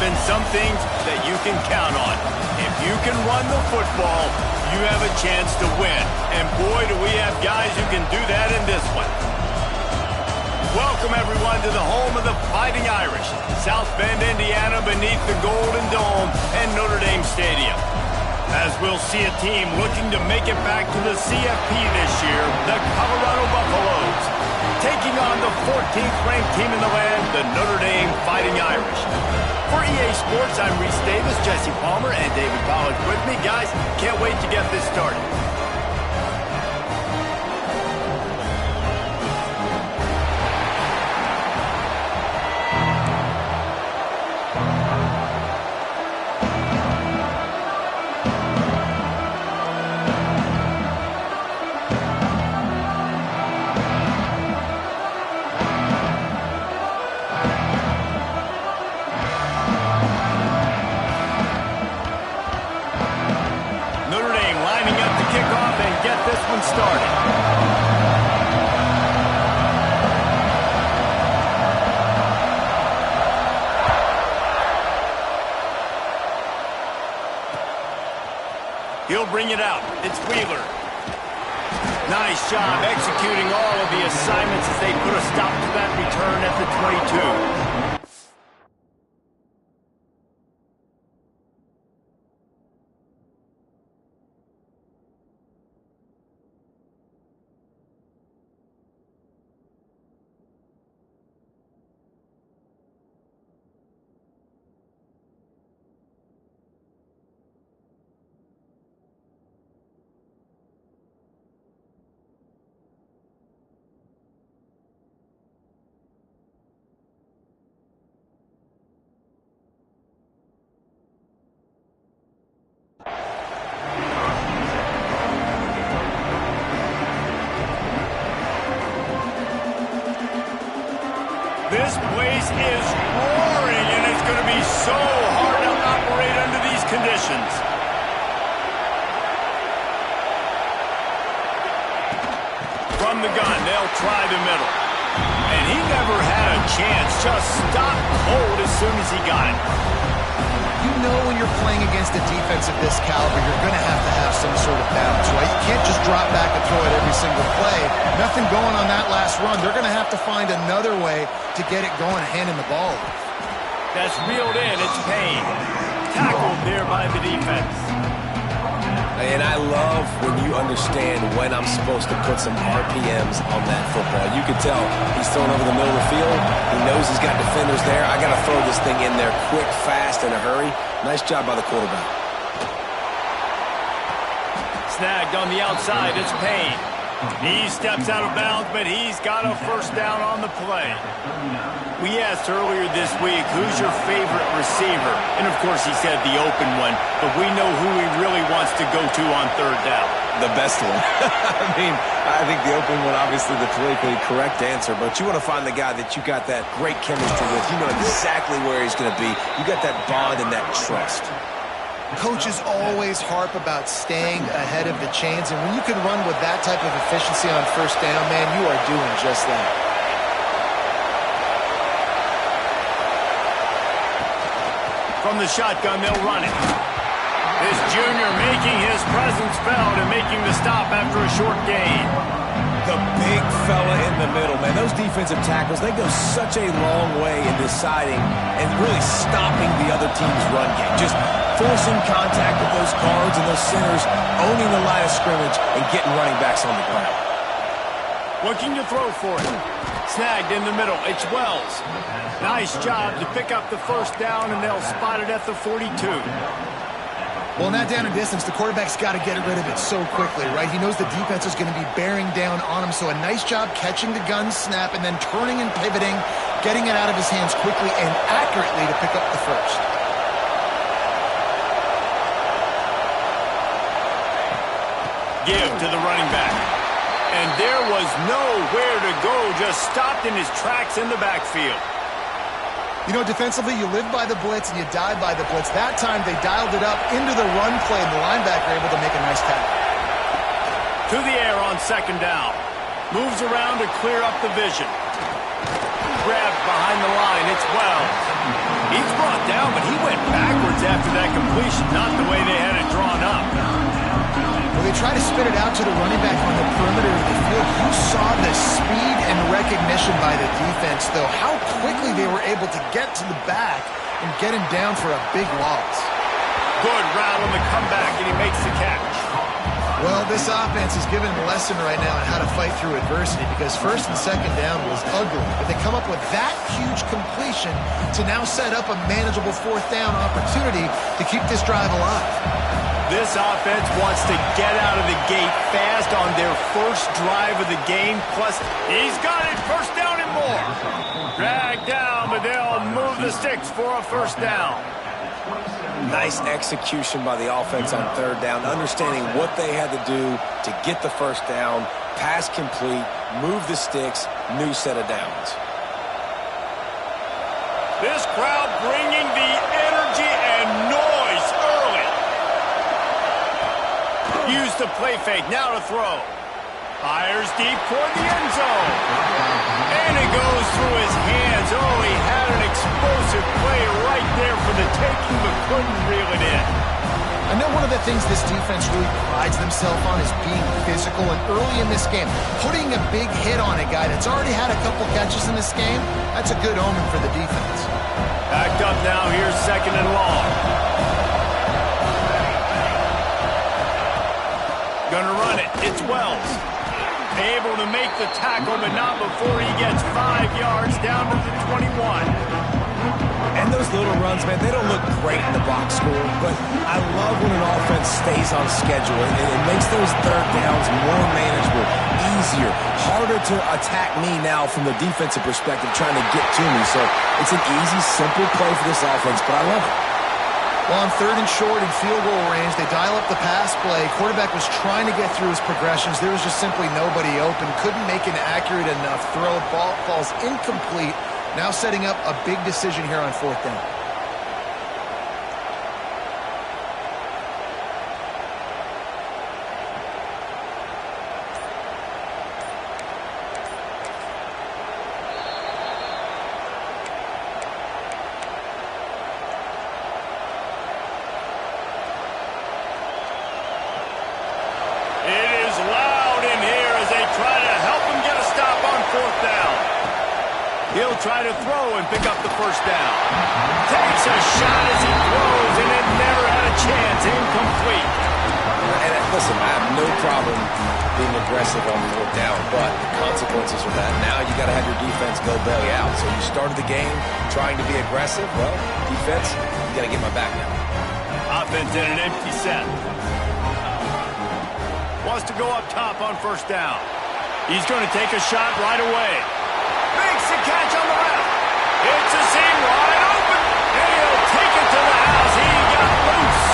and some things that you can count on. If you can run the football, you have a chance to win. And boy, do we have guys who can do that in this one. Welcome, everyone, to the home of the Fighting Irish, South Bend, Indiana, beneath the Golden Dome and Notre Dame Stadium. As we'll see a team looking to make it back to the CFP this year, the Colorado Buffaloes, taking on the 14th ranked team in the land, the Notre Dame Fighting Irish. For EA Sports, I'm Reese Davis, Jesse Palmer, and David Pollack with me. Guys, can't wait to get this started. Started. He'll bring it out. It's Wheeler. Nice job executing all of the assignments as they put a stop to that return at the 22. This place is roaring, and it's going to be so hard to operate under these conditions. From the gun, they'll try the middle. And he never had a chance, just stopped cold as soon as he got it. You know when you're playing against a defense of this caliber, you're going to have some sort of balance, right? You can't just drop back and throw it every single play. Nothing going on that last run. They're going to have to find another way to get it going, handing the ball. That's reeled in. It's Payne. Tackled there by the defense. And I love when you understand when I'm supposed to put some RPMs on that football. You can tell he's throwing over the middle of the field. He knows he's got defenders there. I got to throw this thing in there quick, fast, in a hurry. Nice job by the quarterback. Snagged on the outside. It's Payne. He steps out of bounds, but he's got a first down on the play. We asked earlier this week, who's your favorite receiver? And, of course, he said the open one, but we know who he really wants to go to on third down. The best one. I think the open one, obviously the politically correct answer, but you want to find the guy that you got that great chemistry with. You know exactly where he's going to be. You got that bond and that trust. Coaches always harp about staying ahead of the chains, and when you can run with that type of efficiency on first down, man, you are doing just that. From the shotgun, they'll run it. This junior making his presence felt and making the stop after a short gain. The big fella in the middle, man. Those defensive tackles, they go such a long way in deciding and really stopping the other team's run game. Just forcing contact with those guards and those centers, owning the line of scrimmage, and getting running backs on the ground. Looking to throw for it. Snagged in the middle. It's Wells. Nice job to pick up the first down, and they'll spot it at the 42. Well, in that down and distance, the quarterback's got to get rid of it so quickly, right? He knows the defense is going to be bearing down on him, so a nice job catching the gun snap and then turning and pivoting, getting it out of his hands quickly and accurately to pick up the first. Give to the running back. And there was nowhere to go, just stopped in his tracks in the backfield. You know, defensively, you live by the blitz and you die by the blitz. That time, they dialed it up into the run play, and the linebacker able to make a nice tackle. To the air on second down. Moves around to clear up the vision. Grabbed behind the line. It's Wells. He's brought down, but he went backwards after that completion, not the way they had it drawn up. Well, they try to spit it out to the running back on the perimeter of the field. You saw the speed and recognition by the defense, though, how quickly they were able to get to the back and get him down for a big loss. Good route on the comeback, and he makes the catch. Well, this offense is giving them a lesson right now on how to fight through adversity, because first and second down was ugly. But they come up with that huge completion to now set up a manageable fourth down opportunity to keep this drive alive. This offense wants to get out of the gate fast on their first drive of the game. Plus, he's got it, first down and more. Dragged down, but they'll move the sticks for a first down. Nice execution by the offense on third down, understanding what they had to do to get the first down, pass complete, move the sticks, new set of downs. This crowd bringing the energy and noise early. Use the play fake, now to throw. Fires deep toward the end zone. And it goes through his hands. Oh, he had an explosive play right there for the taking, but couldn't reel it in. I know one of the things this defense really prides themselves on is being physical, and early in this game, putting a big hit on a guy that's already had a couple catches in this game, that's a good omen for the defense. Backed up now, here's second and long. Gonna run it, it's Wells. Able to make the tackle, but not before he gets 5 yards down to the 21. And those little runs, man, they don't look great in the box score, but I love when an offense stays on schedule. It makes those third downs more manageable, easier, harder to attack me now from the defensive perspective trying to get to me. So it's an easy, simple play for this offense, but I love it. Well, on third and short and field goal range, they dial up the pass play. Quarterback was trying to get through his progressions. There was just simply nobody open. Couldn't make an accurate enough throw. Ball falls incomplete. Now setting up a big decision here on fourth down. He'll try to throw and pick up the first down. Takes a shot as he throws, and it never had a chance. Incomplete. And listen, I have no problem being aggressive on fourth down, but the consequences of that, now you got to have your defense go bail you out. So you started the game trying to be aggressive. Well, defense, you got to get my back now. Offense in an empty set. Wants to go up top on first down. He's going to take a shot right away. Makes the catch on the left. It's a seam wide open. And he'll take it to the house. He got loose.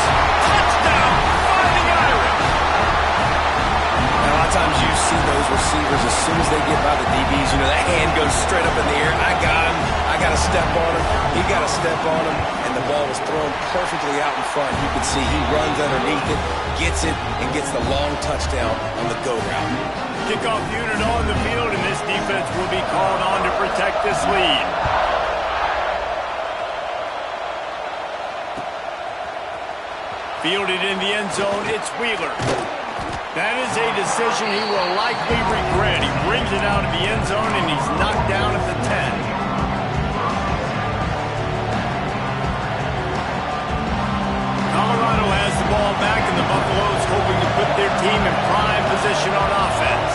Touchdown, Fighting Irish. Now, a lot of times you see those receivers, as soon as they get by the DBs, you know, that hand goes straight up in the air. I got him. I got to step on him. He got to step on him. And the ball was thrown perfectly out in front. You can see he runs underneath it, gets it, and gets the long touchdown on the go route. Kickoff unit on the field, and this defense will be called on to protect this lead. Fielded in the end zone, it's Wheeler. That is a decision he will likely regret. He brings it out of the end zone, and he's knocked down at the 10. Colorado has the ball back, and the Buffaloes hoping to put their team in prime position on offense.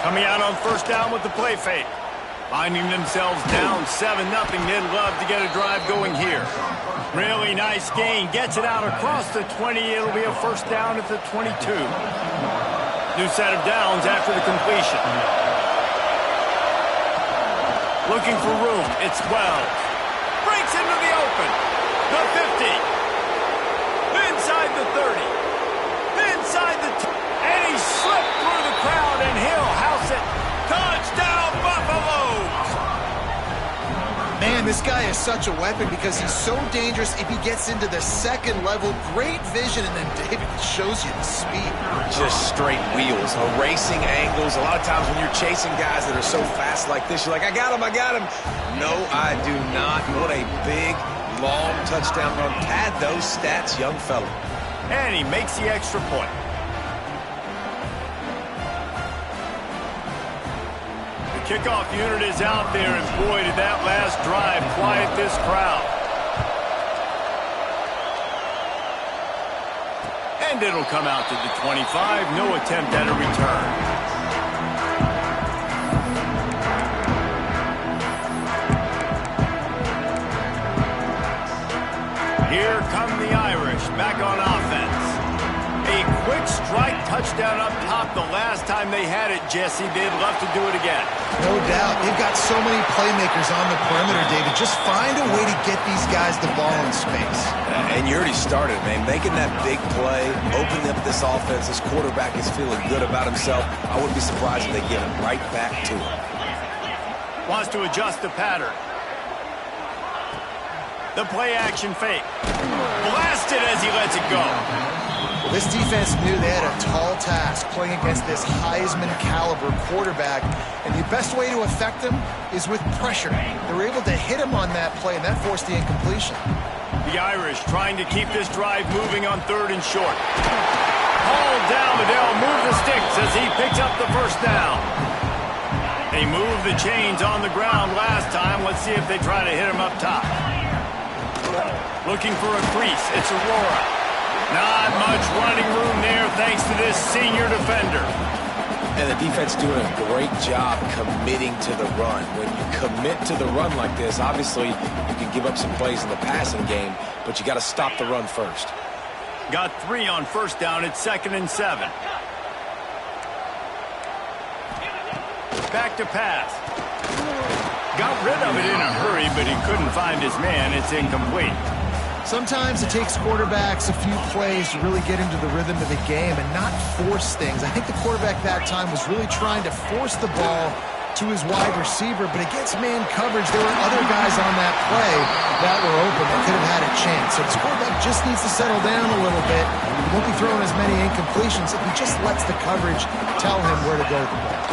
Coming out on first down with the play fake. Finding themselves down 7-0. They'd love to get a drive going here. Really nice gain. Gets it out across the 20. It'll be a first down at the 22. New set of downs after the completion. Looking for room. It's Wells. Breaks into the open. The 50. Inside the 30. Inside the 10. And he slipped through the crowd, and he'll house it. Touchdown, Buffaloes! Man, this guy is such a weapon because he's so dangerous if he gets into the second level. Great vision, and then David shows you the speed. Just straight wheels, erasing angles. A lot of times when you're chasing guys that are so fast like this, you're like, I got him, I got him. No, I do not. What a big, long touchdown run. Pad those stats, young fella. And he makes the extra point. The kickoff unit is out there, and boy, did that last drive quiet this crowd. And it'll come out to the 25. No attempt at a return. Here come the Irish back on offense. A quick strike touchdown up top the last time they had it, Jesse. They'd love to do it again. No doubt. They've got so many playmakers on the perimeter, David. Just find a way to get these guys the ball in space. And you already started, man. Making that big play, opening up this offense. This quarterback is feeling good about himself. I wouldn't be surprised if they give it right back to him. Wants to adjust the pattern. The play action fake. Blasted as he lets it go. Well, this defense knew they had a tall task playing against this Heisman caliber quarterback, and the best way to affect him is with pressure. They were able to hit him on that play, and that forced the incompletion. The Irish trying to keep this drive moving on 3rd and short. Hauled down, but they'll move the sticks as he picks up the first down. They moved the chains on the ground last time. Let's see if they try to hit him up top. Looking for a crease. It's Aurora. Not much running room there thanks to this senior defender. And the defense doing a great job committing to the run. When you commit to the run like this, obviously you can give up some plays in the passing game, but you got to stop the run first. Got 3 on first down. It's 2nd and 7. Back to pass. Got rid of it in a hurry, but he couldn't find his man. It's incomplete. Sometimes it takes quarterbacks a few plays to really get into the rhythm of the game and not force things. I think the quarterback that time was really trying to force the ball to his wide receiver, but against man coverage, there were other guys on that play that were open that could have had a chance. So this quarterback just needs to settle down a little bit. He won't be throwing as many incompletions if he just lets the coverage tell him where to go with the ball.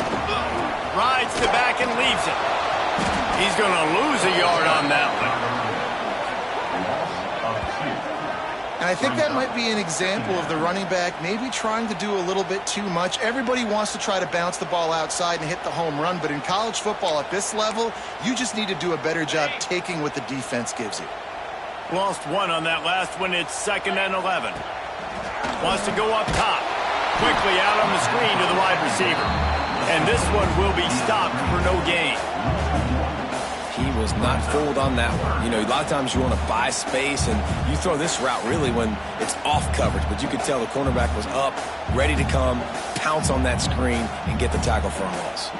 Rides the back and leaves it. He's going to lose a yard on that one. And I think that might be an example of the running back maybe trying to do a little bit too much. Everybody wants to try to bounce the ball outside and hit the home run, but in college football at this level, you just need to do a better job taking what the defense gives you. Lost 1 on that last one. It's 2nd and 11. Wants to go up top. Quickly out on the screen to the wide receiver. And this one will be stopped for no gain. He was not fooled on that one. You know, a lot of times you want to buy space, and you throw this route really when it's off coverage. But you could tell the cornerback was up, ready to come, pounce on that screen, and get the tackle for a loss.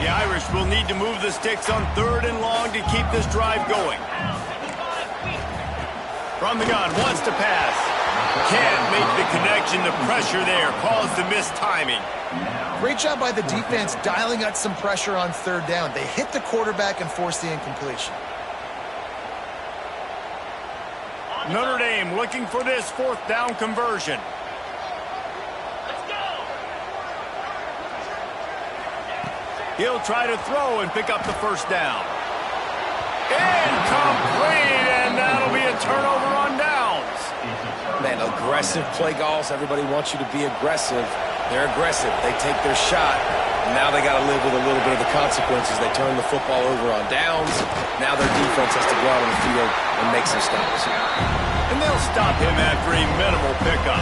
The Irish will need to move the sticks on 3rd and long to keep this drive going. From the gun, wants to pass. Can't make the connection. The pressure there caused the missed timing. Great job by the defense dialing out some pressure on 3rd down. They hit the quarterback and forced the incompletion. Notre Dame looking for this 4th down conversion. He'll try to throw and pick up the first down. Incomplete, and that'll be a turnover on downs. Man, aggressive play calls. Everybody wants you to be aggressive. They're aggressive. They take their shot. Now they got to live with a little bit of the consequences. They turn the football over on downs. Now their defense has to go out on the field and make some stops. And they'll stop him after a minimal pickup.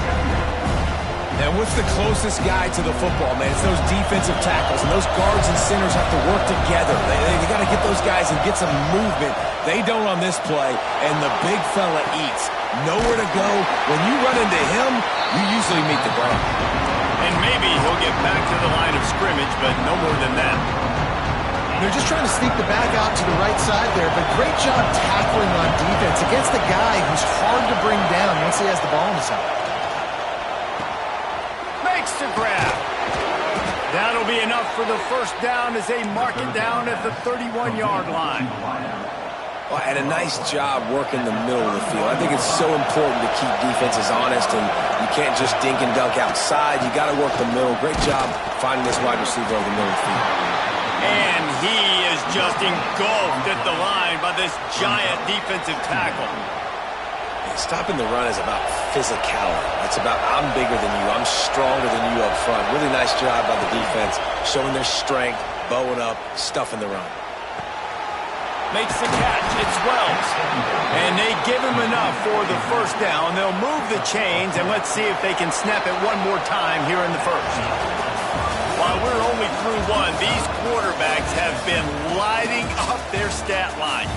And what's the closest guy to the football, man? It's those defensive tackles, and those guards and centers have to work together. They got to get those guys and get some movement. They don't on this play, and the big fella eats. Nowhere to go. When you run into him, you usually meet the ground. And maybe he'll get back to the line of scrimmage, but no more than that. They're just trying to sneak the back out to the right side there, but great job tackling on defense against the guy who's hard to bring down once he has the ball in his hand. Makes the grab. That'll be enough for the first down as they mark it down at the 31-yard line. Well, and a nice job working the middle of the field. I think it's so important to keep defenses honest, and you can't just dink and dunk outside. You got to work the middle. Great job finding this wide receiver over the middle of the field. And he is just engulfed at the line by this giant defensive tackle. Stopping the run is about physicality. It's about I'm bigger than you. I'm stronger than you up front. Really nice job by the defense, showing their strength, bowing up, stuffing the run. Makes the catch. It's Wells. And they give him enough for the first down. They'll move the chains, and let's see if they can snap it one more time here in the first. While we're only through one, these quarterbacks have been lighting up their stat line.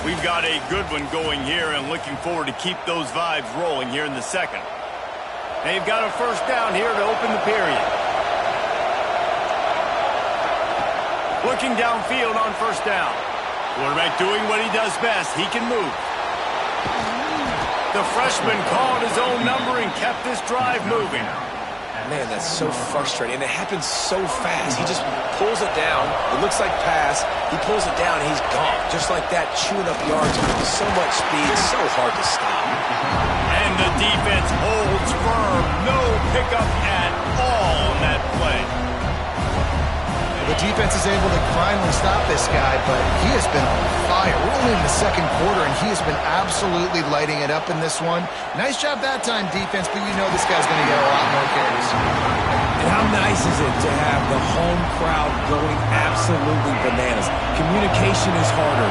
We've got a good one going here and looking forward to keep those vibes rolling here in the second. They've got a first down here to open the period. Looking downfield on first down. Quarterback doing what he does best. He can move. The freshman called his own number and kept this drive moving. Man, that's so frustrating. And it happens so fast. He just pulls it down. It looks like pass. He pulls it down, and he's gone. Just like that, chewing up yards with so much speed. So hard to stop. And the defense holds firm. No pickup at all on that play. The defense is able to finally stop this guy, but he has been on fire. We're only in the second quarter, and he has been absolutely lighting it up in this one. Nice job that time, defense, but you know this guy's going to get a lot more carries. And how nice is it to have the home crowd going absolutely bananas? Communication is harder.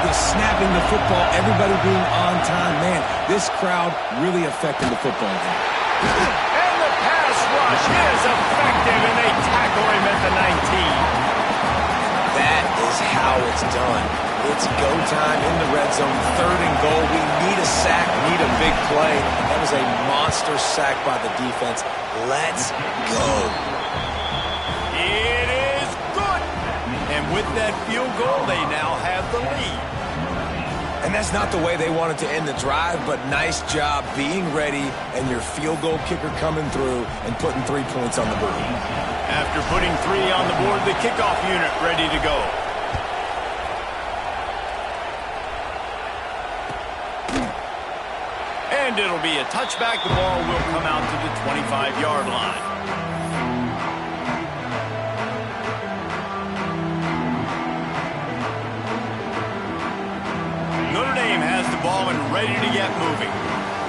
The snapping the football, everybody being on time. Man, this crowd really affecting the football game. And the pass rush is effective, and they tackle him at the 19. That is how it's done. It's go time in the red zone, 3rd and goal. We need a sack, need a big play. That was a monster sack by the defense. Let's go. It is good. And with that field goal, they now have the lead. And that's not the way they wanted to end the drive, but nice job being ready and your field goal kicker coming through and putting 3 points on the board. After putting 3 on the board, the kickoff unit ready to go. And it'll be a touchback. The ball will come out to the 25-yard line. Notre Dame has the ball and ready to get moving.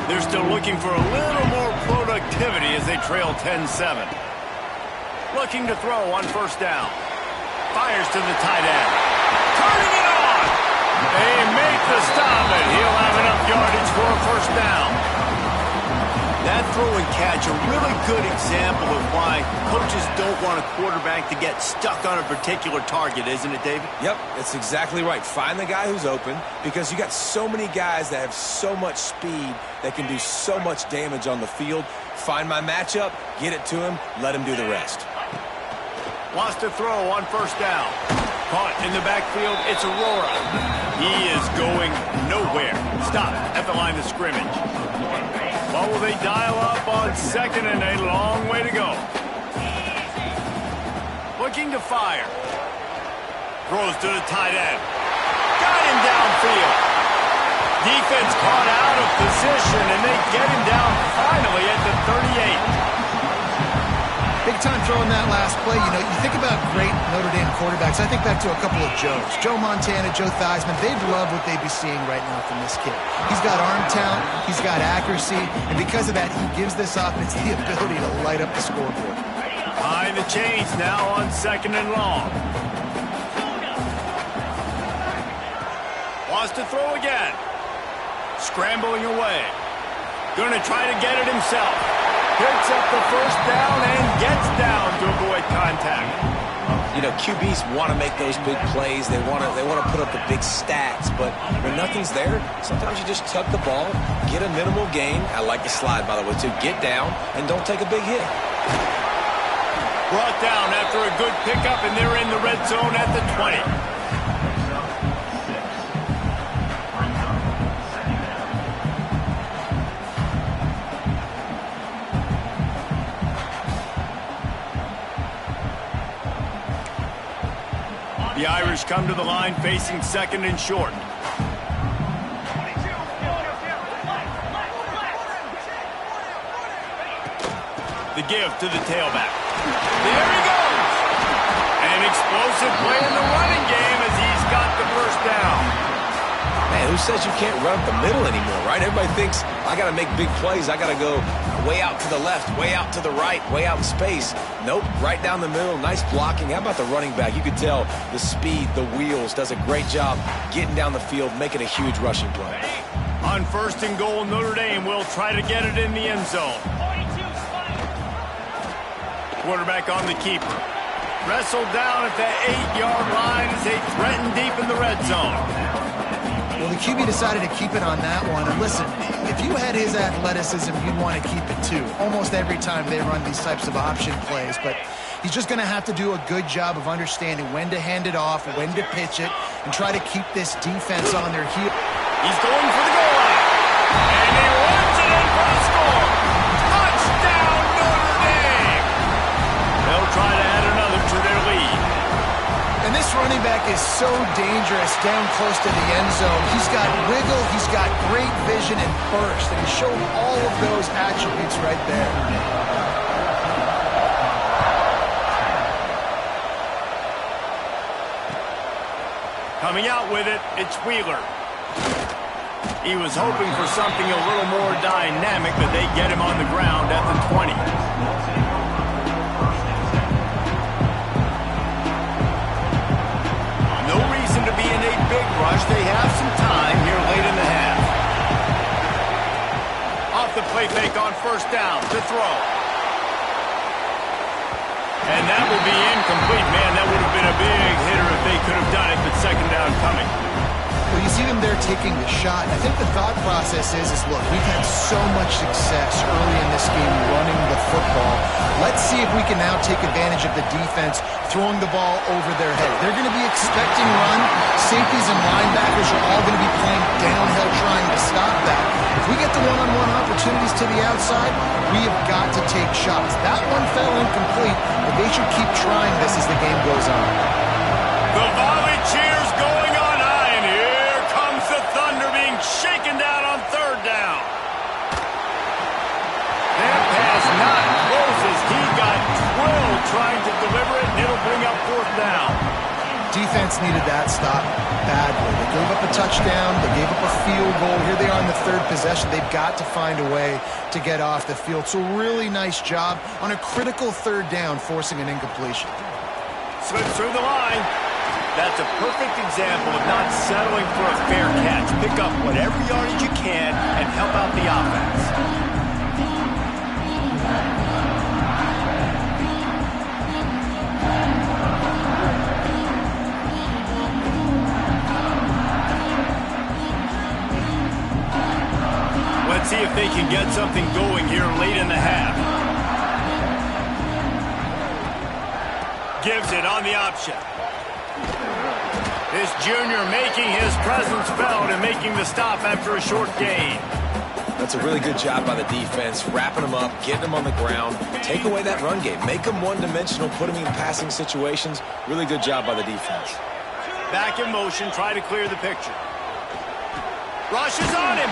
They're still looking for a little more productivity as they trail 10-7. Looking to throw on first down. Fires to the tight end. Turning it on! They make the stop, and he'll have enough yardage for a first down. That throw and catch, a really good example of why coaches don't want a quarterback to get stuck on a particular target, isn't it, David? Yep, that's exactly right. Find the guy who's open, because you got so many guys that have so much speed that can do so much damage on the field. Find my matchup, get it to him, let him do the rest. Wants to throw on first down. Caught in the backfield, it's Aurora. He is going nowhere. Stop at the line of scrimmage. What will they dial up on second and a long way to go? Looking to fire. Throws to the tight end. Got him downfield. Defense caught out of position, and they get him down finally at the 38. Big time throwing that last play. You know, you think about great Notre Dame quarterbacks. I think back to a couple of Joes. Joe Montana, Joe Theismann. They'd love what they'd be seeing right now from this kid. He's got arm talent. He's got accuracy. And because of that, he gives this offense the ability to light up the scoreboard. Behind the chains now on second and long. Wants to throw again. Scrambling away. Gonna try to get it himself. Picks up the first down and gets down to avoid contact. You know, QBs want to make those big plays. They want to put up the big stats. But when nothing's there, sometimes you just tuck the ball, get a minimal gain. I like the slide, by the way, too. Get down and don't take a big hit. Brought down after a good pickup, and they're in the red zone at the 20. The Irish come to the line facing second and short. give to the tailback. There he goes. An explosive play in the running game as he's got the first down. Man, who says you can't run up the middle anymore, right? Everybody thinks, I got to make big plays. I got to go way out to the left, way out to the right, way out in space. Nope, right down the middle. Nice blocking. How about the running back? You could tell the speed, the wheels, does a great job getting down the field, making a huge rushing play. On 1st and goal, Notre Dame will try to get it in the end zone. Quarterback on the keeper. Wrestled down at the 8-yard line as they threaten deep in the red zone. Well, the QB decided to keep it on that one. And listen, if you had his athleticism, you'd want to keep it too. Almost every time they run these types of option plays. But he's just going to have to do a good job of understanding when to hand it off, when to pitch it, and try to keep this defense on their heels. He's going for the goal line. And he runs it in for the score. Touchdown, Notre Dame. They'll try to add another to their lead. And this running back is so dangerous down close to the end zone. He's got wiggle, he's got great vision and burst, and he showed all of those attributes right there. Coming out with it, it's Wheeler. He was hoping for something a little more dynamic, but they get him on the ground at the 20. No reason to be in a big rush. They have some time here late in the half. Off the play fake on 1st down to throw. And that will be incomplete. Man, that would have been a big hitter if they could have done it, but 2nd down coming. Well, you see them there taking the shot. I think the thought process is look, we've had so much success early in this game running the football. Let's see if we can now take advantage of the defense throwing the ball over their head. They're going to be expecting run. Safeties and linebackers are all going to be playing downhill trying to stop that. If we get the one-on-one opportunities to the outside, we have got to take shots. That one fell incomplete, but they should keep trying this as the game goes on. The volley cheers going on high, and here comes the Thunder being shaken down on 3rd down. That pass not close as he got drilled trying to deliver it, and it'll bring up 4th down. Defense needed that stop badly. They gave up a touchdown. They gave up a field goal. Here they are in the 3rd possession. They've got to find a way to get off the field. So really nice job on a critical 3rd down, forcing an incompletion. Slips through the line. That's a perfect example of not settling for a fair catch. Pick up whatever yardage you can and help out the offense. Let's see if they can get something going here late in the half. Gives it on the option. This junior making his presence felt and making the stop after a short gain. That's a really good job by the defense, wrapping them up, getting them on the ground, take away that run game, make them one-dimensional, put them in passing situations. Really good job by the defense. Back in motion, try to clear the picture. Rush is on him.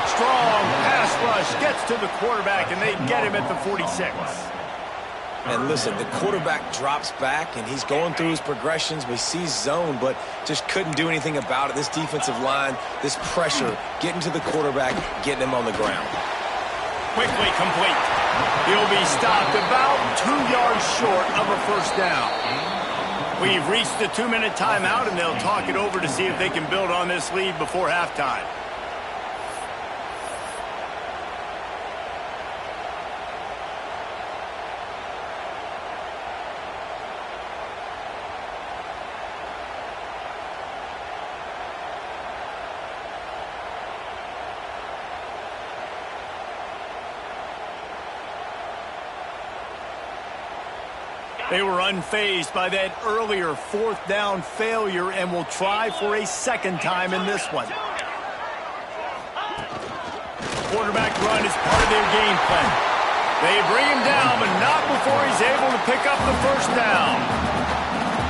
Strong pass rush gets to the quarterback, and they get him at the 46. And listen, the quarterback drops back, and he's going through his progressions. We see zone, but just couldn't do anything about it. This defensive line, this pressure, getting to the quarterback, getting him on the ground. Quickly complete. He'll be stopped about 2 yards short of a 1st down. We've reached the 2-minute timeout, and they'll talk it over to see if they can build on this lead before halftime. They were unfazed by that earlier 4th down failure and will try for a 2nd time in this one. Quarterback run is part of their game plan. They bring him down, but not before he's able to pick up the 1st down.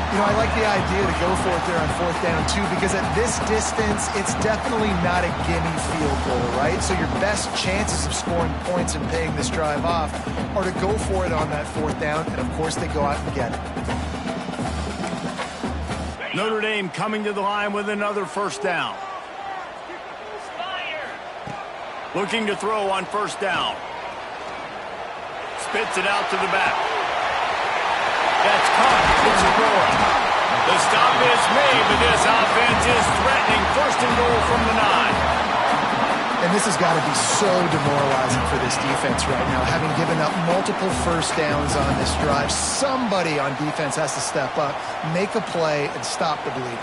You know, I like the idea to go for it there on 4th down, too, because at this distance, it's definitely not a gimme field goal, right? So your best chances of scoring points and paying this drive off are to go for it on that 4th down, and of course they go out and get it. Notre Dame coming to the line with another 1st down. Looking to throw on 1st down. Spits it out to the back. That's caught. It's a goal. The stop is made, but this offense is threatening 1st and goal from the 9. And this has got to be so demoralizing for this defense right now. Having given up multiple 1st downs on this drive, somebody on defense has to step up, make a play, and stop the bleeding.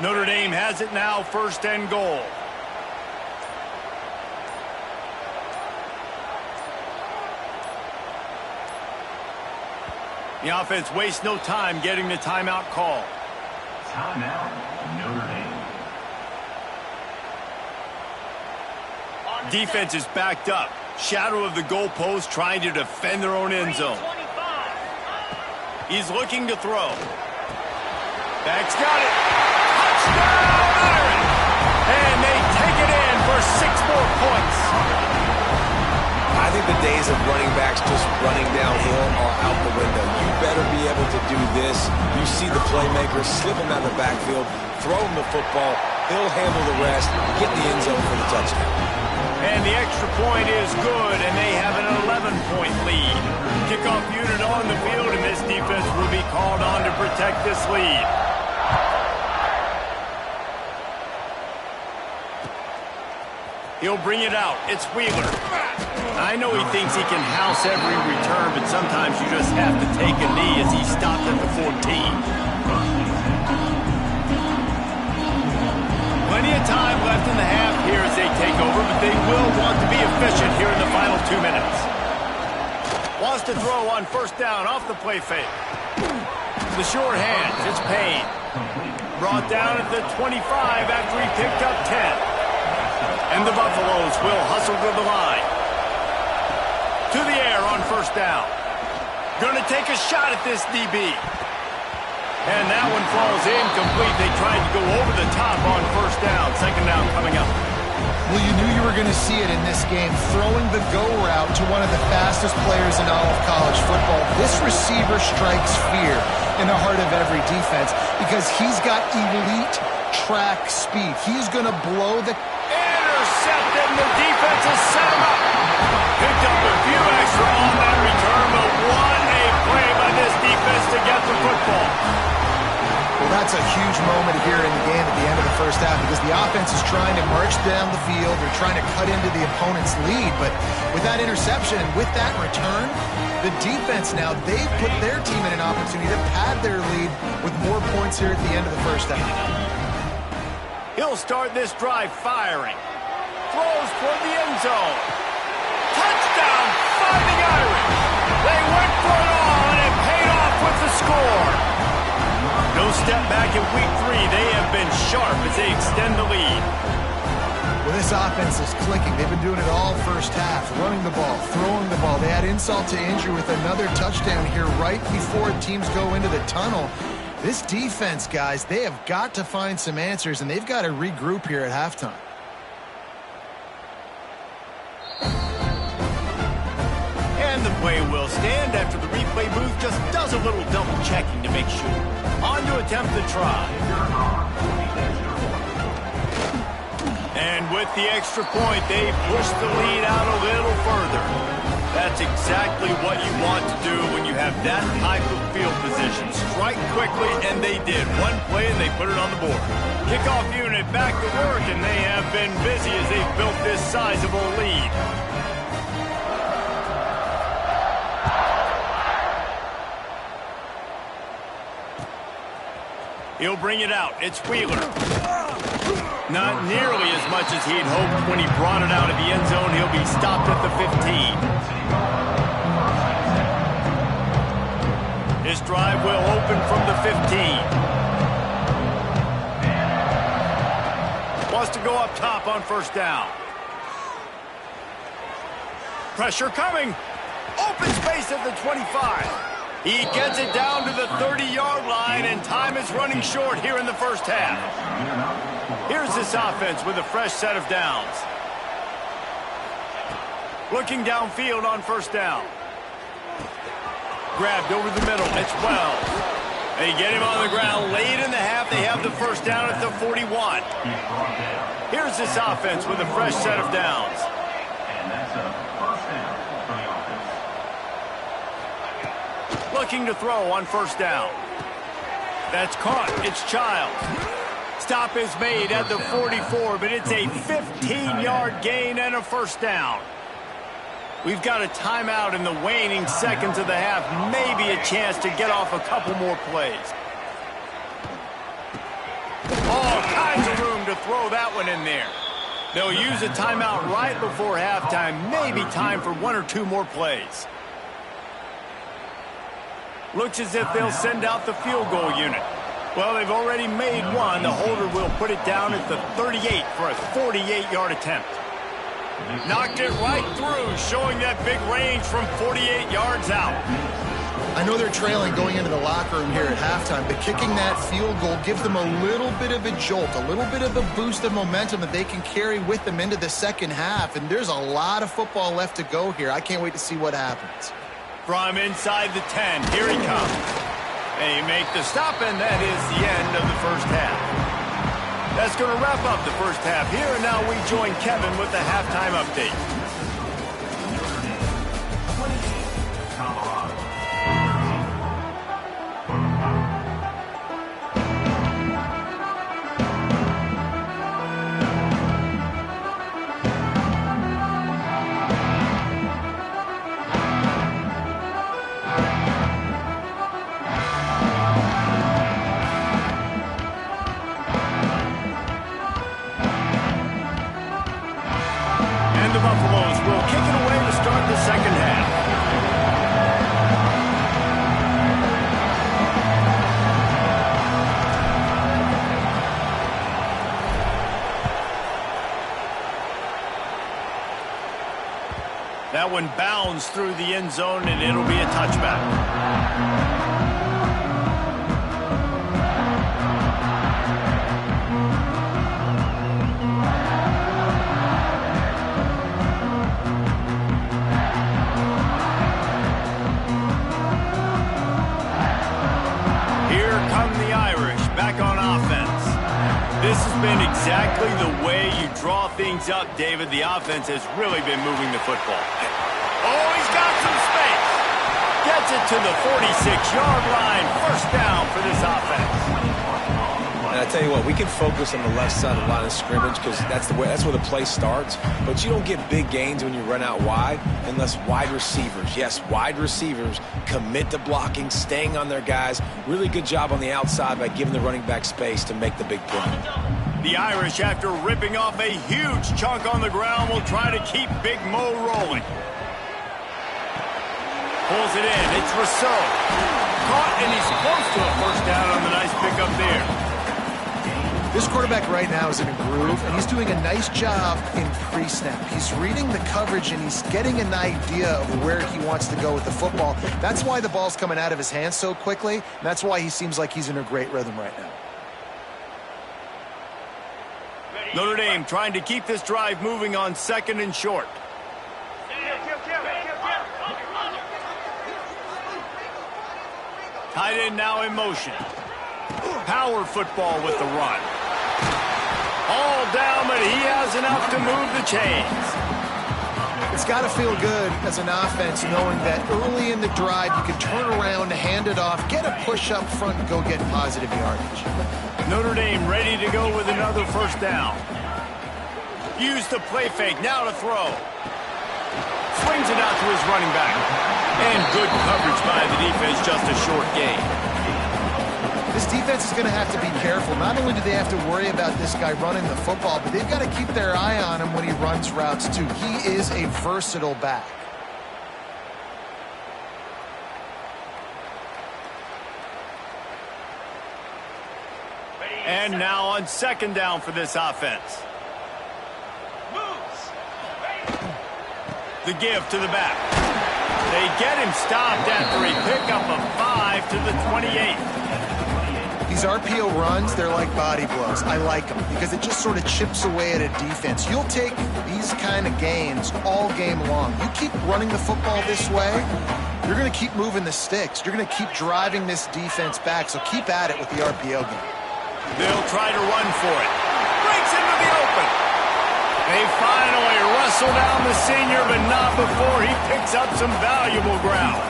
Notre Dame has it now, 1st and goal. The offense wastes no time getting the timeout call. Timeout, Notre Dame. Defense is backed up. Shadow of the goalpost trying to defend their own end zone. He's looking to throw. Back's got it. Touchdown, Iron! And they take it in for 6 more points. I think the days of running backs just running downhill are out the window. You better be able to do this. You see the playmaker, slip him out of the backfield, throw him the football, he'll handle the rest, get the end zone for the touchdown. And the extra point is good, and they have an 11-point lead. Kickoff unit on the field, and this defense will be called on to protect this lead. He'll bring it out. It's Wheeler. I know he thinks he can house every return, but sometimes you just have to take a knee as he stopped at the 14. Plenty of time left in the half here as they take over, but they will want to be efficient here in the final 2 minutes. Wants to throw on 1st down off the play fake. The short hands. It's Payne. Brought down at the 25 after he picked up 10. And the Buffaloes will hustle to the line. To the air on 1st down. Going to take a shot at this DB. And that one falls incomplete. They tried to go over the top on 1st down. 2nd down coming up. Well, you knew you were going to see it in this game, throwing the go route to one of the fastest players in all of college football. This receiver strikes fear in the heart of every defense because he's got elite track speed. He's going to blow the... Intercepted, and the defense has set him up. Picked up a few extra on that return, but what a play by this defense to get the football. Well, that's a huge moment here in the game at the end of the 1st half because the offense is trying to march down the field. They're trying to cut into the opponent's lead, but with that interception and with that return, the defense now, they've put their team in an opportunity to pad their lead with more points here at the end of the 1st half. He'll start this drive firing. Throws toward the end zone. Touchdown, Fighting Irish. They went for it all, and it paid off with the score. No step back in week 3. They have been sharp as they extend the lead. Well, this offense is clicking. They've been doing it all 1st half, running the ball, throwing the ball. They had insult to injury with another touchdown here right before teams go into the tunnel. This defense, guys, they have got to find some answers, and they've got to regroup here at halftime. And the play will stand after the replay booth just does a little double checking to make sure. On to attempt the try. And with the extra point, they push the lead out a little further. That's exactly what you want to do when you have that type of field position. Strike quickly, and they did. One play, and they put it on the board. Kickoff unit back to work, and they have been busy as they've built this sizable lead. He'll bring it out. It's Wheeler. Not nearly as much as he'd hoped when he brought it out of the end zone. He'll be stopped at the 15. This drive will open from the 15. Wants to go up top on 1st down. Pressure coming. Open space at the 25. He gets it down to the 30-yard line, and time is running short here in the first half. Here's this offense with a fresh set of downs. Looking downfield on first down. Grabbed over the middle. It's Wells. They get him on the ground late in the half. They have the first down at the 41. Here's this offense with a fresh set of downs. And that's a first down for the offense. Looking to throw on first down. That's caught. It's Childs. Stop is made at the 44, but it's a 15-yard gain and a first down. We've got a timeout in the waning seconds of the half. Maybe a chance to get off a couple more plays. All kinds of room to throw that one in there. They'll use a timeout right before halftime. Maybe time for one or two more plays. Looks as if they'll send out the field goal unit. Well, they've already made one. The holder will put it down at the 38 for a 48-yard attempt. Knocked it right through, showing that big range from 48 yards out. I know they're trailing going into the locker room here at halftime, but kicking that field goal gives them a little bit of a jolt, a little bit of a boost of momentum that they can carry with them into the second half, and there's a lot of football left to go here. I can't wait to see what happens. From inside the 10, here he comes. They make the stop, and that is the end of the first half. That's going to wrap up the first half here, and now we join Kevin with the halftime update. Buffaloes will kick it away to start the second half. That one bounds through the end zone, and it'll be a touchback. This has been exactly the way you draw things up, David. The offense has really been moving the football. Oh, he's got some space. Gets it to the 46-yard line. First down for this offense. And I tell you what, we can focus on the left side of the line of scrimmage because that's where the play starts. But you don't get big gains when you run out wide unless wide receivers, yes, wide receivers, commit to blocking, staying on their guys. Really good job on the outside by giving the running back space to make the big play. The Irish, after ripping off a huge chunk on the ground, will try to keep Big Mo rolling. Pulls it in. It's Rousseau. Caught, and he's close to a first down on the nice pickup there. This quarterback right now is in a groove, and he's doing a nice job in pre-snap. He's reading the coverage, and he's getting an idea of where he wants to go with the football. That's why the ball's coming out of his hands so quickly, and that's why he seems like he's in a great rhythm right now. Notre Dame trying to keep this drive moving on second and short. Tight end now in motion. Power football with the run. All down, but he has enough to move the chains. It's got to feel good as an offense knowing that early in the drive you can turn around, hand it off, get a push up front, and go get positive yardage. Notre Dame ready to go with another first down. Use the play fake, now to throw. Swings it out to his running back. And good coverage by the defense, just a short gain. This defense is going to have to be careful. Not only do they have to worry about this guy running the football, but they've got to keep their eye on him when he runs routes too. He is a versatile back. And now on second down for this offense. The give to the back. They get him stopped after a pickup of 5 to the 28. These RPO runs, they're like body blows. I like them because it just sort of chips away at a defense. You'll take these kind of gains all game long. You keep running the football this way, you're going to keep moving the sticks. You're going to keep driving this defense back, so keep at it with the RPO game. They'll try to run for it. Breaks into the open. They finally wrestle down the senior, but not before he picks up some valuable ground.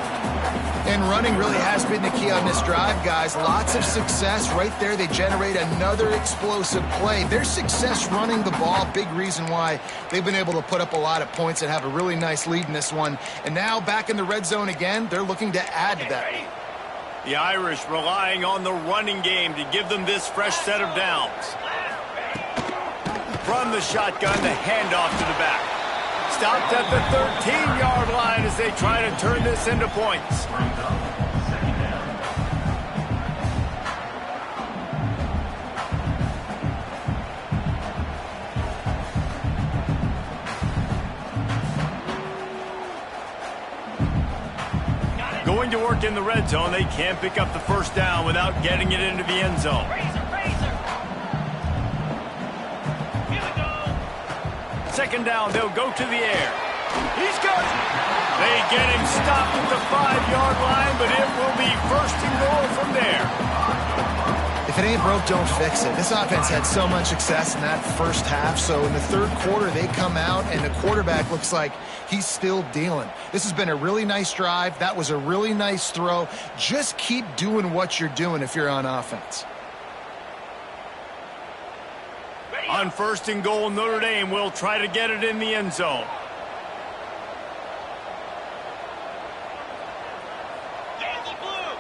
And running really has been the key on this drive, guys. Lots of success right there. They generate another explosive play. Their success running the ball, big reason why they've been able to put up a lot of points and have a really nice lead in this one. And now back in the red zone again, they're looking to add to that lead. The Irish relying on the running game to give them this fresh set of downs. From the shotgun, the handoff to the back. Stopped at the 13-yard line as they try to turn this into points. Going to work in the red zone, they can't pick up the first down without getting it into the end zone. Second down, they'll go to the air. He's got it. They get him stopped at the 5-yard line, but it will be first and goal from there. If it ain't broke, don't fix it. This offense had so much success in that first half, so in the third quarter, they come out, and the quarterback looks like he's still dealing. This has been a really nice drive. That was a really nice throw. Just keep doing what you're doing if you're on offense. On first and goal, Notre Dame will try to get it in the end zone. Yankee blue,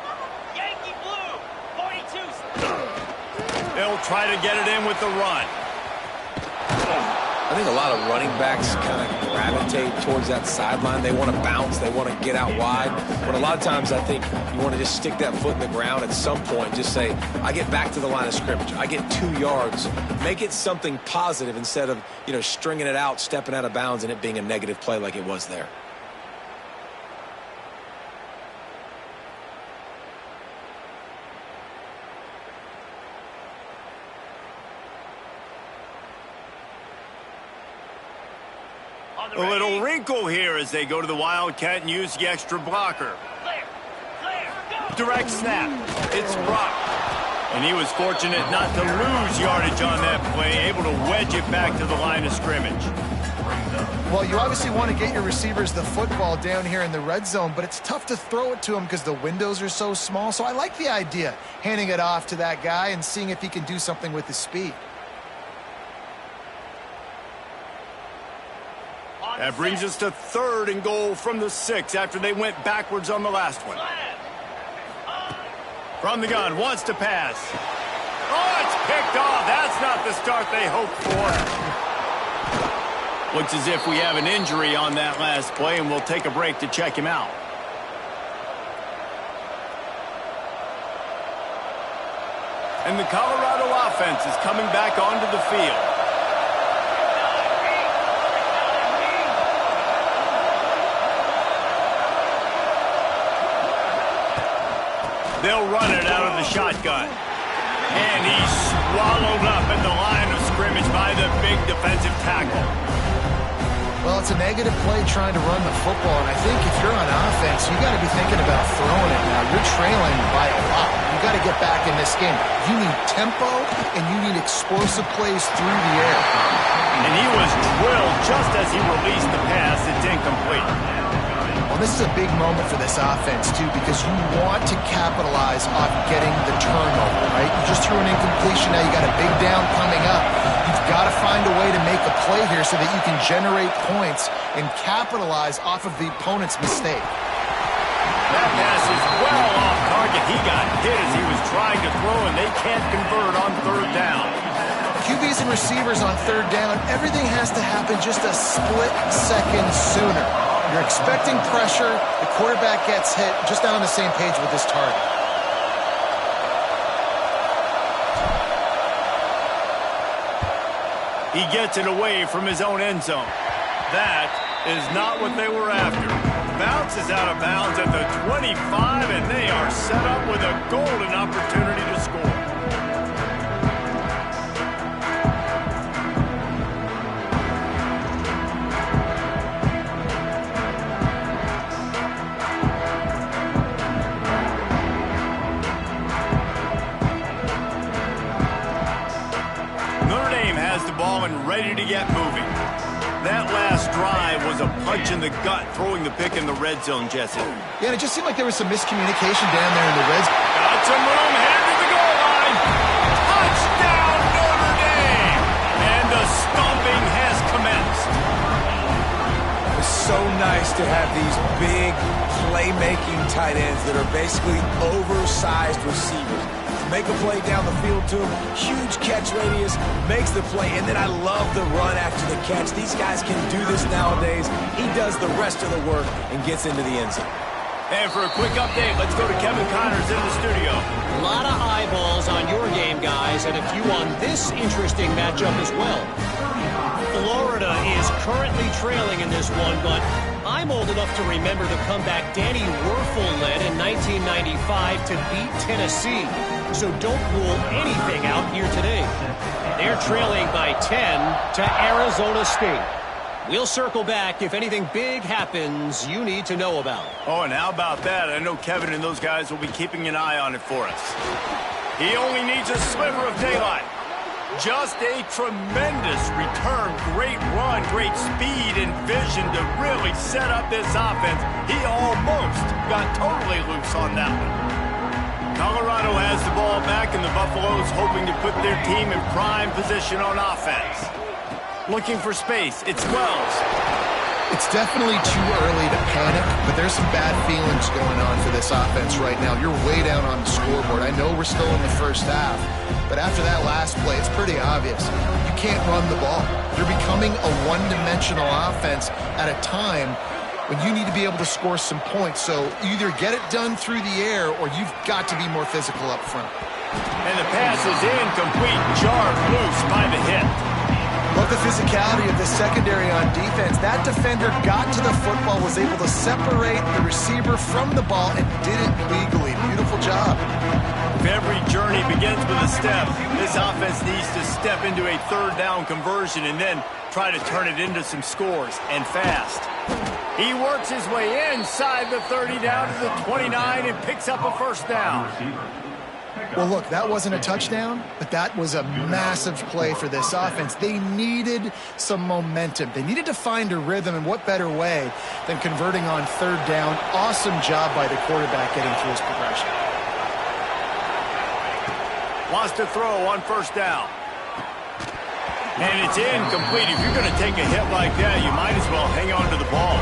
42. They'll try to get it in with the run. I think a lot of running backs kind of gravitate towards that sideline. They want to bounce. They want to get out wide. But a lot of times I think you want to just stick that foot in the ground at some point. Just say, I get back to the line of scrimmage. I get 2 yards. Make it something positive instead of, stringing it out, stepping out of bounds, and it being a negative play like it was there. A little wrinkle here as they go to the Wildcat and use the extra blocker. Direct snap. It's Brock. And he was fortunate not to lose yardage on that play, able to wedge it back to the line of scrimmage. Well, you obviously want to get your receivers the football down here in the red zone, but it's tough to throw it to them because the windows are so small. So I like the idea, handing it off to that guy and seeing if he can do something with his speed. That brings us to third and goal from the 6 after they went backwards on the last one. From the gun, wants to pass. Oh, it's picked off. That's not the start they hoped for. Looks as if we have an injury on that last play, and we'll take a break to check him out. And the Colorado offense is coming back onto the field. They'll run it out of the shotgun. And he's swallowed up at the line of scrimmage by the big defensive tackle. Well, it's a negative play trying to run the football, and I think if you're on offense, you got to be thinking about throwing it now. You're trailing by a lot. You got to get back in this game. You need tempo, and you need explosive plays through the air. And he was drilled just as he released the pass. It's incomplete. Well, this is a big moment for this offense, too, because you want to capitalize on getting the turnover, right? You just threw an incompletion. Now you got a big down coming up. You've got to find a way to make a play here so that you can generate points and capitalize off of the opponent's mistake. That pass is well off target. He got hit as he was trying to throw, and they can't convert on third down. QBs and receivers on third down, everything has to happen just a split second sooner. You're expecting pressure. The quarterback gets hit. Just not on the same page with his target. He gets it away from his own end zone. That is not what they were after. Bounce is out of bounds at the 25, and they are set up with a golden opportunity to score. And ready to get moving. That last drive was a punch in the gut, throwing the pick in the red zone, Jesse. Yeah, and it just seemed like there was some miscommunication down there in the red zone. Got some room, headed to the goal line. Touchdown, Notre Dame! And the stomping has commenced. It's so nice to have these big playmaking tight ends that are basically oversized receivers. Make a play down the field to him, huge catch radius, makes the play, and then I love the run after the catch. These guys can do this nowadays. He does the rest of the work and gets into the end zone. And for a quick update, let's go to Kevin Connors in the studio. A lot of eyeballs on your game, guys, and a few on this interesting matchup as well. Florida is currently trailing in this one, but I'm old enough to remember the comeback Danny Werfel led in 1995 to beat Tennessee. So don't rule anything out here today. They're trailing by 10 to Arizona State. We'll circle back if anything big happens you need to know about. Oh, and how about that? I know Kevin and those guys will be keeping an eye on it for us. He only needs a sliver of daylight. Just a tremendous return, great run, great speed and vision to really set up this offense. He almost got totally loose on that one. Colorado has the ball back, and the Buffaloes hoping to put their team in prime position on offense. Looking for space. It's Wells. It's definitely too early to panic, but there's some bad feelings going on for this offense right now. You're way down on the scoreboard. I know we're still in the first half, but after that last play, it's pretty obvious. You can't run the ball. You're becoming a one-dimensional offense at a time when you need to be able to score some points. So either get it done through the air or you've got to be more physical up front. And the pass is incomplete, jarred loose by the hit. Love the physicality of the secondary on defense. That defender got to the football, was able to separate the receiver from the ball, and did it legally. Beautiful job. If every journey begins with a step, this offense needs to step into a third down conversion and then try to turn it into some scores, and fast. He works his way inside the 30 down to the 29 and picks up a first down. Well, look, that wasn't a touchdown, but that was a massive play for this offense. They needed some momentum. They needed to find a rhythm, and what better way than converting on third down. Awesome job by the quarterback getting through his progression. Wants to throw on first down. And it's incomplete. If you're going to take a hit like that, you might as well hang on to the ball.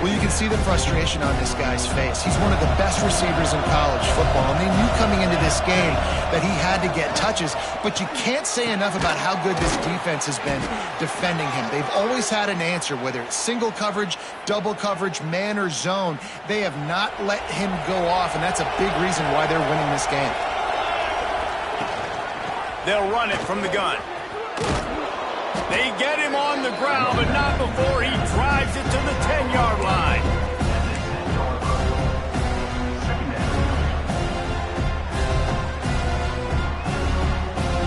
Well, you can see the frustration on this guy's face. He's one of the best receivers in college football, and they knew coming into this game that he had to get touches, but you can't say enough about how good this defense has been defending him. They've always had an answer, whether it's single coverage, double coverage, man or zone. They have not let him go off, and that's a big reason why they're winning this game. They'll run it from the gun. They get him on the ground, but not before he drives it to the 10-yard line.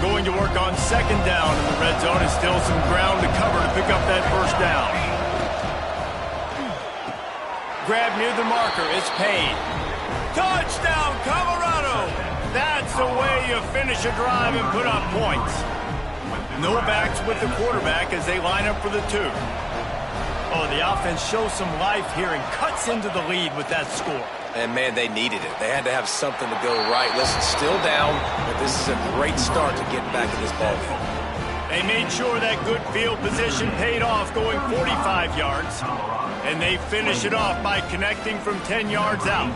Going to work on second down in the red zone, and still some ground to cover to pick up that first down. Grab near the marker, it's Payne. Touchdown, Colorado! That's the way you finish a drive and put up points. No backs with the quarterback as they line up for the two. Oh, the offense shows some life here and cuts into the lead with that score. And, man, they needed it. They had to have something to go right. Listen, still down, but this is a great start to getting back in this ballgame. They made sure that good field position paid off, going 45 yards. And they finish it off by connecting from 10 yards out.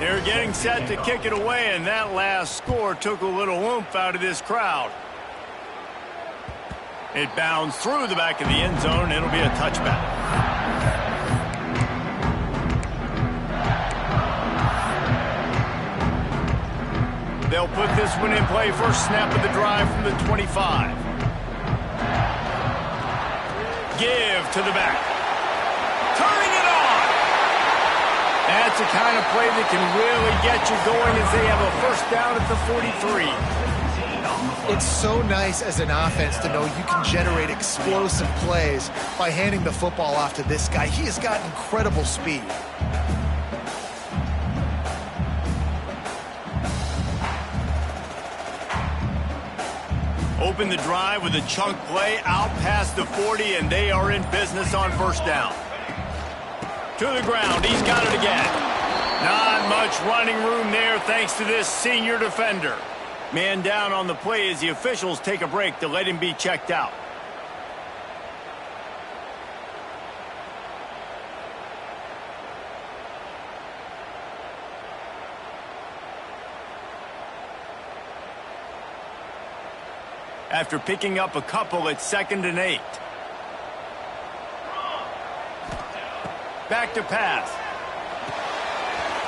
They're getting set to kick it away, and that last score took a little oomph out of this crowd. It bounds through the back of the end zone, and it'll be a touchback. They'll put this one in play. First snap of the drive from the 25. Give to the back. That's the kind of play that can really get you going as they have a first down at the 43. It's so nice as an offense to know you can generate explosive plays by handing the football off to this guy. He has got incredible speed. Open the drive with a chunk play out past the 40, and they are in business on first down. To the ground, he's got it again. Not much running room there thanks to this senior defender. Man down on the play as the officials take a break to let him be checked out. After picking up a couple at 2nd and 8. Back to pass.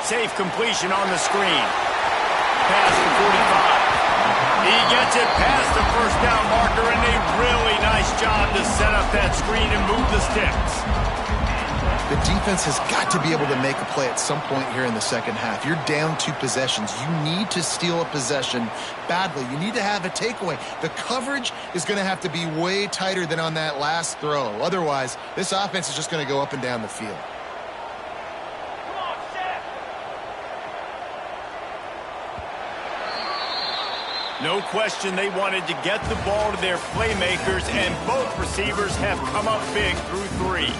Safe completion on the screen. Pass to 45. He gets it past the first down marker, and a really nice job to set up that screen and move the sticks. The defense has got to be able to make a play at some point here in the second half. You're down 2 possessions. You need to steal a possession badly. You need to have a takeaway. The coverage is going to have to be way tighter than on that last throw. Otherwise, this offense is just going to go up and down the field. No question they wanted to get the ball to their playmakers, and both receivers have come up big through 3.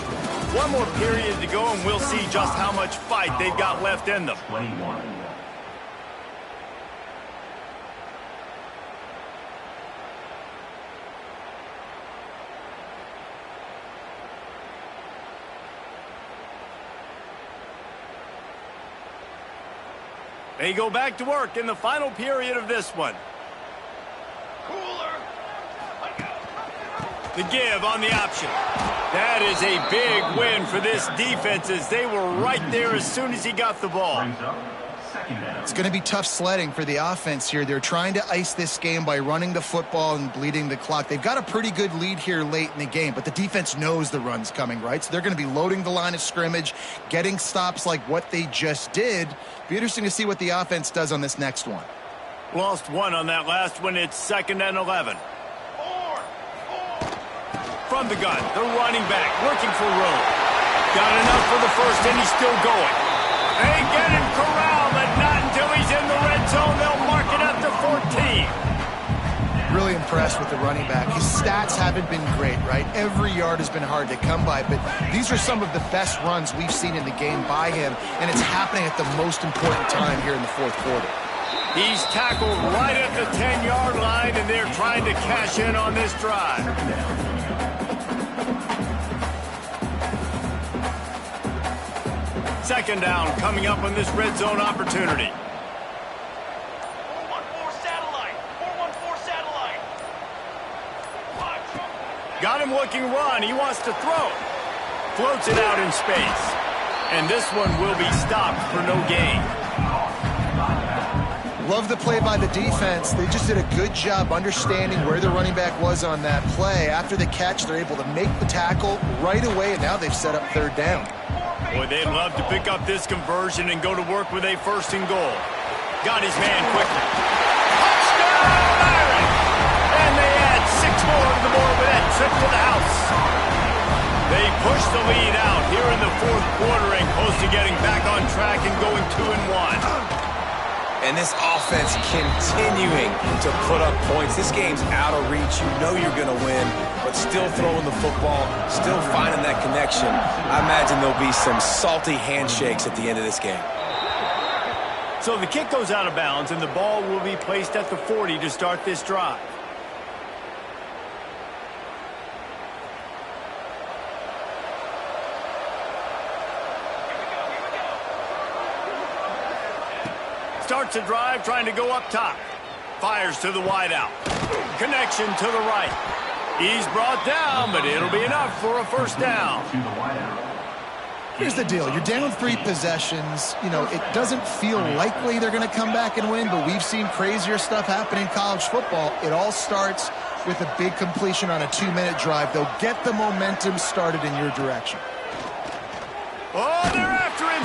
One more period to go, and we'll see just how much fight they've got left in them. 21. They go back to work in the final period of this one. The give on the option. That is a big win for this defense as they were right there as soon as he got the ball. It's going to be tough sledding for the offense here. They're trying to ice this game by running the football and bleeding the clock. They've got a pretty good lead here late in the game, but the defense knows the run's coming, right? So they're going to be loading the line of scrimmage, getting stops like what they just did. Be interesting to see what the offense does on this next one. Lost 1 on that last one. It's 2nd and 11. From the gun, the running back working for room. Got enough for the first, and he's still going. They get him corralled, but not until he's in the red zone. They'll mark it up to 14. Really impressed with the running back. His stats haven't been great, right? Every yard has been hard to come by, but these are some of the best runs we've seen in the game by him, and it's happening at the most important time here in the fourth quarter. He's tackled right at the 10-yard line, and they're trying to cash in on this drive. Second down coming up on this red zone opportunity. 414 satellite. 414 satellite. Got him looking run. He wants to throw. Floats it out in space. And this one will be stopped for no gain. Love the play by the defense. They just did a good job understanding where the running back was on that play. After the catch, they're able to make the tackle right away, and now they've set up third down. Boy, they'd love to pick up this conversion and go to work with a 1st and goal. Got his man quickly. Touchdown, Byron! And they add 6 more to the board with that trip to the house. They push the lead out here in the fourth quarter and close to getting back on track and going 2-1. And this offense continuing to put up points. This game's out of reach. You know you're going to win, but still throwing the football, still finding that connection. I imagine there'll be some salty handshakes at the end of this game. So the kick goes out of bounds, and the ball will be placed at the 40 to start this drive. Starts a drive trying to go up top. Fires to the wideout. Connection to the right. He's brought down, but it'll be enough for a first down. Here's the deal. You're down 3 possessions. You know, it doesn't feel likely they're going to come back and win, but we've seen crazier stuff happen in college football. It all starts with a big completion on a 2-minute drive. They'll get the momentum started in your direction. Oh, they're after him.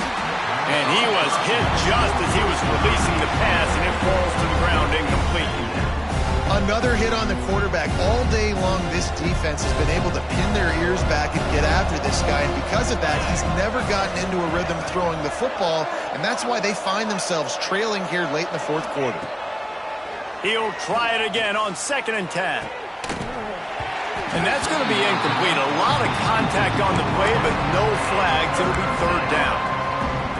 And he was hit just as he was releasing the pass, and it falls to the ground incomplete. Another hit on the quarterback. All day long, this defense has been able to pin their ears back and get after this guy, and because of that, he's never gotten into a rhythm throwing the football, and that's why they find themselves trailing here late in the fourth quarter. He'll try it again on 2nd and 10. And that's going to be incomplete. A lot of contact on the play, but no flags. It'll be 3rd down.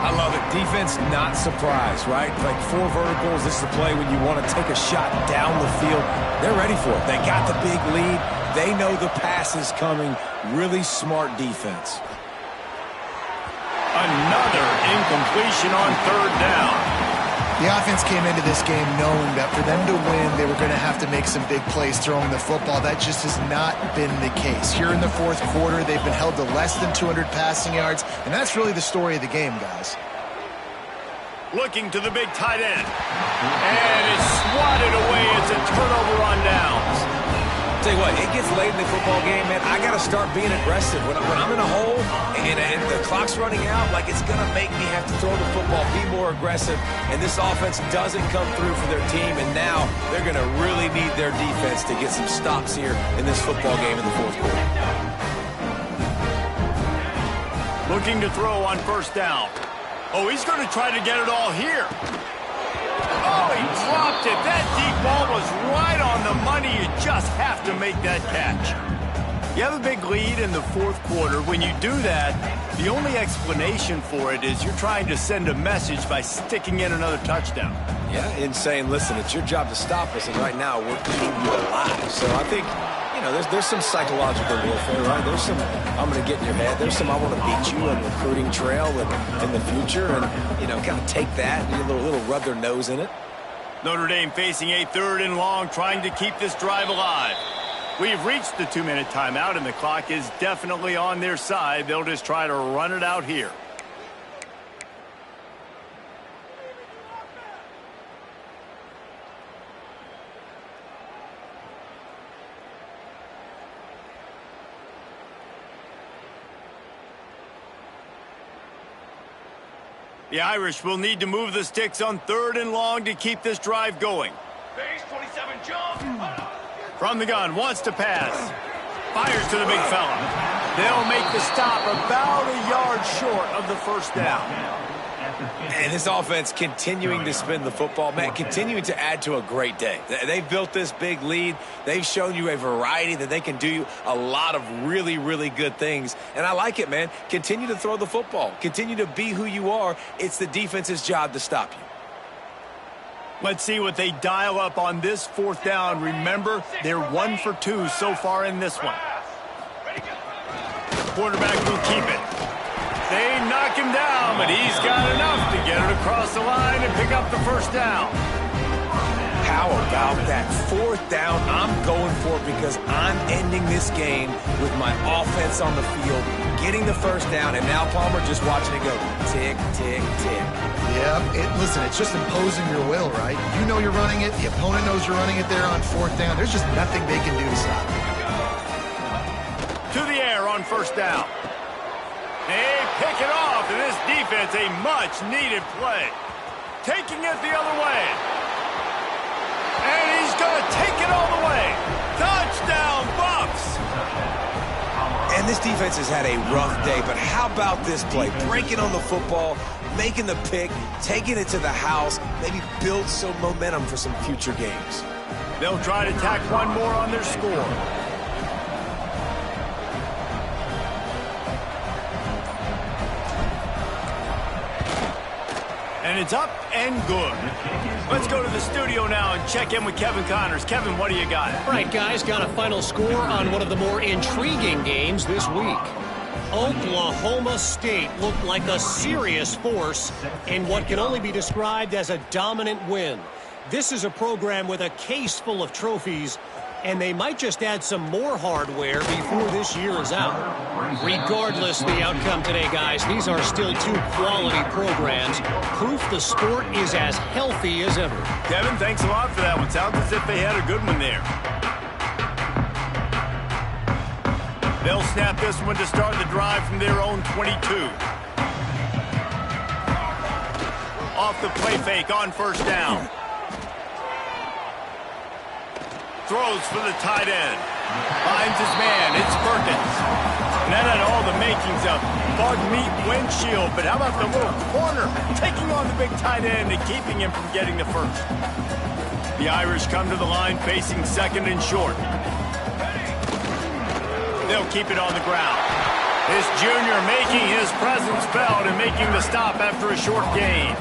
I love it. Defense not surprised, right? Like 4 verticals. This is the play when you want to take a shot down the field. They're ready for it. They got the big lead. They know the pass is coming. Really smart defense. Another incompletion on 3rd down. The offense came into this game knowing that for them to win, they were going to have to make some big plays throwing the football. That just has not been the case. Here in the fourth quarter, they've been held to less than 200 passing yards, and that's really the story of the game, guys. Looking to the big tight end. And it's swatted away. It's a turnover on downs. Tell you what, it gets late in the football game, man. I got to start being aggressive. When I'm in a hole and the clock's running out, like it's going to make me have to throw the football, be more aggressive. And this offense doesn't come through for their team, and now they're going to really need their defense to get some stops here in this football game in the fourth quarter. Looking to throw on 1st down. Oh, he's going to try to get it all here. Oh, he dropped it. That deep ball was right on the money. You just have to make that catch. You have a big lead in the fourth quarter. When you do that, the only explanation for it is you're trying to send a message by sticking in another touchdown. Yeah, and saying, listen, it's your job to stop us, and right now we're keeping you alive. So I think, you know, there's some psychological warfare, right? There's some, I'm going to get in your head. There's some, I want to beat you on recruiting trail in the future, and, you know, kind of take that and a little rub their nose in it. Notre Dame facing a 3rd and long, trying to keep this drive alive. We've reached the 2-minute timeout, and the clock is definitely on their side. They'll just try to run it out here. The Irish will need to move the sticks on 3rd and long to keep this drive going. Base 27 jump. From the gun, wants to pass. Fires to the big fella. They'll make the stop about a yard short of the 1st down. And this offense continuing to spin the football, man, continuing to add to a great day. They've built this big lead. They've shown you a variety that they can do a lot of really, really good things. And I like it, man. Continue to throw the football. Continue to be who you are. It's the defense's job to stop you. Let's see what they dial up on this 4th down. Remember, they're 1 for 2 so far in this one. Quarterback will keep it. They knock him down, but he's got enough to get it across the line and pick up the 1st down. How about that 4th down? I'm going for it because I'm ending this game with my offense on the field, getting the 1st down, and now Palmer just watching it go tick, tick, tick. Yeah, listen, it's just imposing your will, right? You know you're running it. The opponent knows you're running it there on 4th down. There's just nothing they can do to stop it. To the air on 1st down. They pick it off, and this defense, a much-needed play. Taking it the other way. And he's going to take it all the way. Touchdown, Buffs! And this defense has had a rough day, but how about this play? Breaking on the football, making the pick, taking it to the house, maybe build some momentum for some future games. They'll try to tack one more on their score. And it's up and good. Let's go to the studio now and check in with Kevin Connors. Kevin, what do you got? All right, guys, got a final score on one of the more intriguing games this week. Oklahoma State looked like a serious force in what can only be described as a dominant win. This is a program with a case full of trophies, and they might just add some more hardware before this year is out. Regardless of the outcome today, guys, these are still 2 quality programs. Proof the sport is as healthy as ever. Kevin, thanks a lot for that one. Sounds as if they had a good one there. They'll snap this one to start the drive from their own 22. off the play fake on first down. Throws for the tight end. Finds his man. It's Perkins. And that had all the makings of bug meat windshield. But how about the little corner taking on the big tight end and keeping him from getting the first? The Irish come to the line facing second and short. They'll keep it on the ground. This junior making his presence felt and making the stop after a short gain.